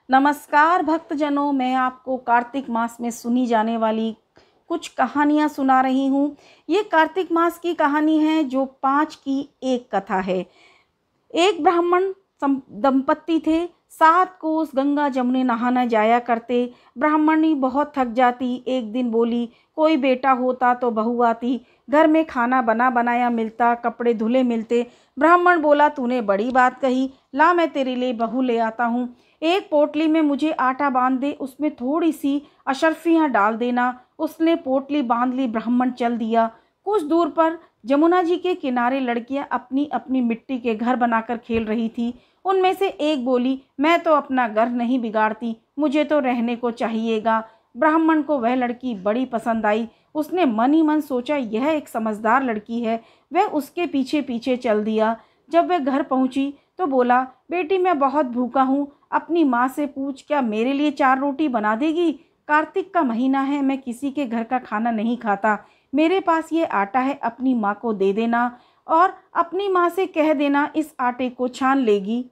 नमस्कार भक्तजनों, मैं आपको कार्तिक मास में सुनी जाने वाली कुछ कहानियाँ सुना रही हूँ। ये कार्तिक मास की कहानी है जो 5 की एक कथा है। एक ब्राह्मण दंपत्ति थे। 7 कोस गंगा जमुने नहाना जाया करते। ब्राह्मणी बहुत थक जाती। एक दिन बोली, कोई बेटा होता तो बहू आती, घर में खाना बना बनाया मिलता, कपड़े धुले मिलते। ब्राह्मण बोला, तूने बड़ी बात कही, ला मैं तेरे लिए बहू ले आता हूँ। एक पोटली में मुझे आटा बांध दे, उसमें थोड़ी सी अशर्फियाँ डाल देना। उसने पोटली बांध ली, ब्राह्मण चल दिया। कुछ दूर पर जमुना जी के किनारे लड़कियां अपनी अपनी मिट्टी के घर बनाकर खेल रही थी। उनमें से एक बोली, मैं तो अपना घर नहीं बिगाड़ती, मुझे तो रहने को चाहिएगा। ब्राह्मण को वह लड़की बड़ी पसंद आई। उसने मन ही मन सोचा, यह एक समझदार लड़की है। वह उसके पीछे पीछे चल दिया। जब वह घर पहुंची तो बोला, बेटी मैं बहुत भूखा हूँ, अपनी माँ से पूछ, क्या मेरे लिए 4 रोटी बना देगी? कार्तिक का महीना है, मैं किसी के घर का खाना नहीं खाता। मेरे पास ये आटा है, अपनी माँ को दे देना और अपनी माँ से कह देना इस आटे को छान लेगी।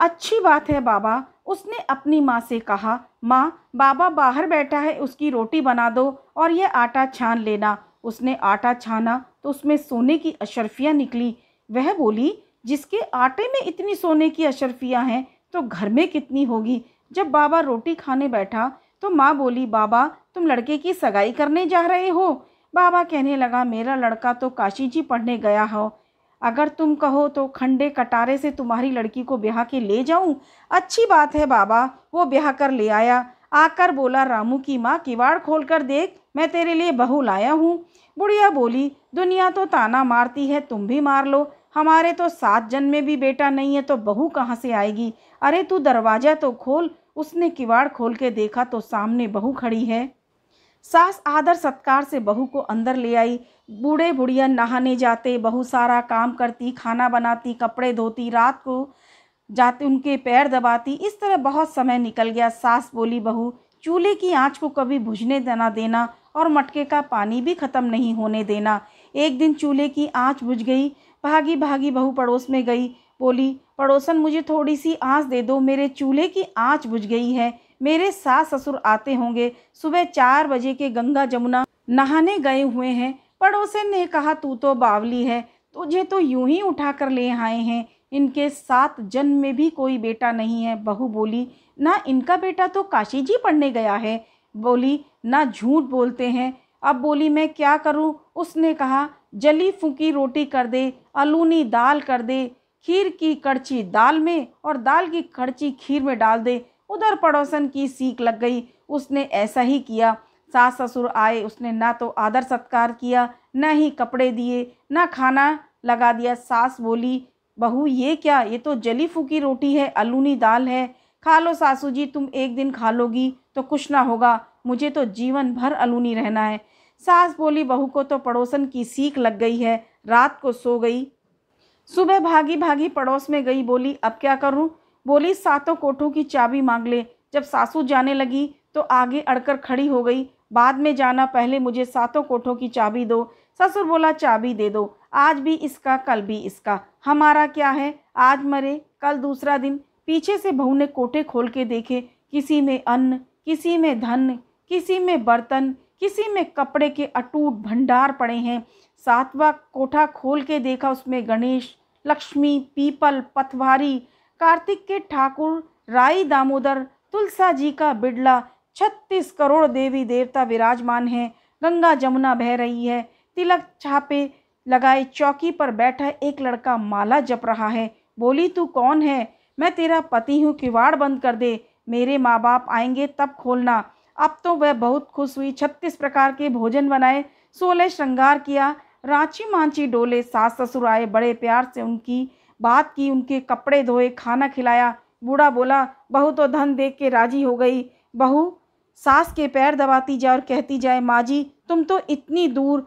अच्छी बात है बाबा, उसने अपनी माँ से कहा। माँ, बाबा बाहर बैठा है, उसकी रोटी बना दो और यह आटा छान लेना। उसने आटा छाना तो उसमें सोने की अशर्फियाँ निकली। वह बोली, जिसके आटे में इतनी सोने की अशर्फियाँ हैं तो घर में कितनी होगी। जब बाबा रोटी खाने बैठा तो माँ बोली, बाबा तुम लड़के की सगाई करने जा रहे हो? बाबा कहने लगा, मेरा लड़का तो काशी जी पढ़ने गया हो, अगर तुम कहो तो खंडे कटारे से तुम्हारी लड़की को ब्याह के ले जाऊं। अच्छी बात है बाबा। वो ब्याह कर ले आया। आकर बोला, रामू की माँ, किवाड़ खोल कर देख, मैं तेरे लिए बहू लाया हूँ। बुढ़िया बोली, दुनिया तो ताना मारती है, तुम भी मार लो। हमारे तो 7 जन्म में भी बेटा नहीं है तो बहू कहाँ से आएगी? अरे तू दरवाजा तो खोल। उसने किवाड़ खोल के देखा तो सामने बहू खड़ी है। सास आदर सत्कार से बहू को अंदर ले आई। बूढ़े बुढ़िया नहाने जाते, बहू सारा काम करती, खाना बनाती, कपड़े धोती, रात को जाते उनके पैर दबाती। इस तरह बहुत समय निकल गया। सास बोली, बहू चूल्हे की आंच को कभी बुझने ना देना और मटके का पानी भी खत्म नहीं होने देना। एक दिन चूल्हे की आंच बुझ गई। भागी भागी बहू पड़ोस में गई। बोली, पड़ोसन मुझे थोड़ी सी आंच दे दो, मेरे चूल्हे की आंच बुझ गई है। मेरे सास ससुर आते होंगे, सुबह 4 बजे के गंगा जमुना नहाने गए हुए हैं। पड़ोसन ने कहा, तू तो बावली है, तुझे तो यूं ही उठा कर ले आए हैं। इनके 7 जन्म में भी कोई बेटा नहीं है। बहू बोली, ना इनका बेटा तो काशी जी पढ़ने गया है। बोली, ना झूठ बोलते हैं। अब बोली, मैं क्या करूं? उसने कहा, जली फूकी रोटी कर दे, अलूनी दाल कर दे, खीर की कड़ची दाल में और दाल की कड़ची खीर में डाल दे। उधर पड़ोसन की सीख लग गई। उसने ऐसा ही किया। सास ससुर आए, उसने ना तो आदर सत्कार किया, न ही कपड़े दिए, ना खाना लगा दिया। सास बोली, बहू ये क्या, ये तो जली फूकी रोटी है, अलूनी दाल है। खा लो सासू जी, तुम एक दिन खा लोगी तो कुछ ना होगा, मुझे तो जीवन भर अलूनी रहना है। सास बोली, बहू को तो पड़ोसन की सीख लग गई है, रात को सो गई। सुबह भागी भागी पड़ोस में गई। बोली, अब क्या करूं? बोली, 7 कोठों की चाबी मांग ले। जब सासू जाने लगी तो आगे अड़कर खड़ी हो गई। बाद में जाना, पहले मुझे 7 कोठों की चाबी दो। ससुर बोला, चाबी दे दो, आज भी इसका कल भी इसका, हमारा क्या है, आज मरे कल दूसरा दिन। पीछे से बहू ने कोठे खोल के देखे। किसी में अन्न, किसी में धन, किसी में बर्तन, किसी में कपड़े के अटूट भंडार पड़े हैं। 7वां कोठा खोल के देखा, उसमें गणेश, लक्ष्मी, पीपल, पतवारी, कार्तिक के ठाकुर, राई दामोदर, तुलसा जी का बिड़ला, 36 करोड़ देवी देवता विराजमान हैं। गंगा जमुना बह रही है। तिलक छापे लगाए चौकी पर बैठा एक लड़का माला जप रहा है। बोली, तू कौन है? मैं तेरा पति हूँ, किवाड़ बंद कर दे, मेरे माँ बाप आएंगे तब खोलना। अब तो वह बहुत खुश हुई। 36 प्रकार के भोजन बनाए, 16 श्रृंगार किया, रांची मांची डोले। सास ससुर आए, बड़े प्यार से उनकी बात की, उनके कपड़े धोए, खाना खिलाया। बूढ़ा बोला, बहू तो धन देख के राजी हो गई। बहू सास के पैर दबाती जाए और कहती जाए, माँ जी तुम तो इतनी दूर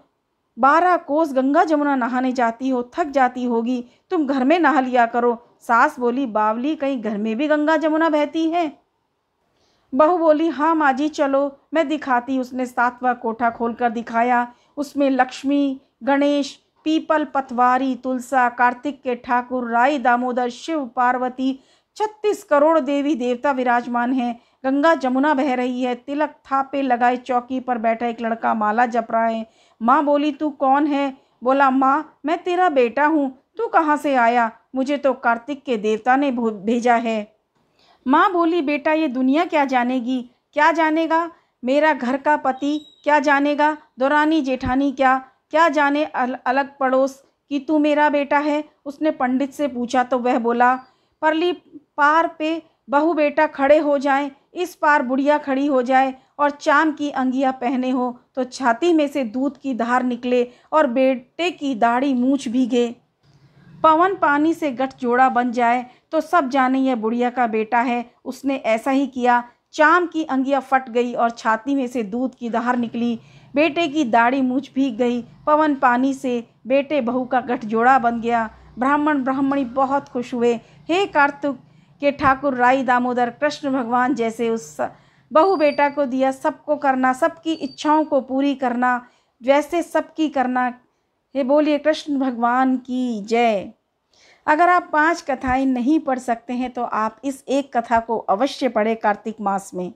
12 कोस गंगा जमुना नहाने जाती हो, थक जाती होगी, तुम घर में नहा लिया करो। सास बोली, बावली, कहीं घर में भी गंगा जमुना बहती है? बहू बोली, हाँ माँ जी चलो, मैं दिखाती। उसने 7वां कोठा खोलकर दिखाया। उसमें लक्ष्मी, गणेश, पीपल, पतवारी, तुलसा, कार्तिक के ठाकुर, राई दामोदर, शिव, पार्वती, 36 करोड़ देवी देवता विराजमान हैं। गंगा जमुना बह रही है। तिलक थापे लगाए चौकी पर बैठा एक लड़का माला जप रहा है। माँ बोली, तू कौन है? बोला, माँ मैं तेरा बेटा हूँ। तू कहाँ से आया? मुझे तो कार्तिक के देवता ने भेजा है। माँ बोली, बेटा ये दुनिया क्या जानेगी? क्या जानेगा? मेरा घर का पति क्या जानेगा? दौरानी जेठानी क्या क्या जाने अलग पड़ोस कि तू मेरा बेटा है? उसने पंडित से पूछा तो वह बोला, परली पार पे बहू बेटा खड़े हो जाएं, इस पार बुढ़िया खड़ी हो जाए और चाम की अंगिया पहने हो तो छाती में से दूध की धार निकले और बेटे की दाढ़ी मूछ भीगे, पवन पानी से गठजोड़ा बन जाए तो सब जाने यह बुढ़िया का बेटा है। उसने ऐसा ही किया। चाम की अंगिया फट गई और छाती में से दूध की धार निकली। बेटे की दाढ़ी मूछ भीग गई। पवन पानी से बेटे बहू का गठजोड़ा बन गया। ब्राह्मण ब्राह्मणी बहुत खुश हुए। हे कार्तिक के ठाकुर राई दामोदर, कृष्ण भगवान जैसे उस बहू बेटा को दिया, सबको करना, सबकी इच्छाओं को पूरी करना, वैसे सबकी करना। हे बोलिए कृष्ण भगवान की जय। अगर आप 5 कथाएं नहीं पढ़ सकते हैं तो आप इस एक कथा को अवश्य पढ़ें कार्तिक मास में।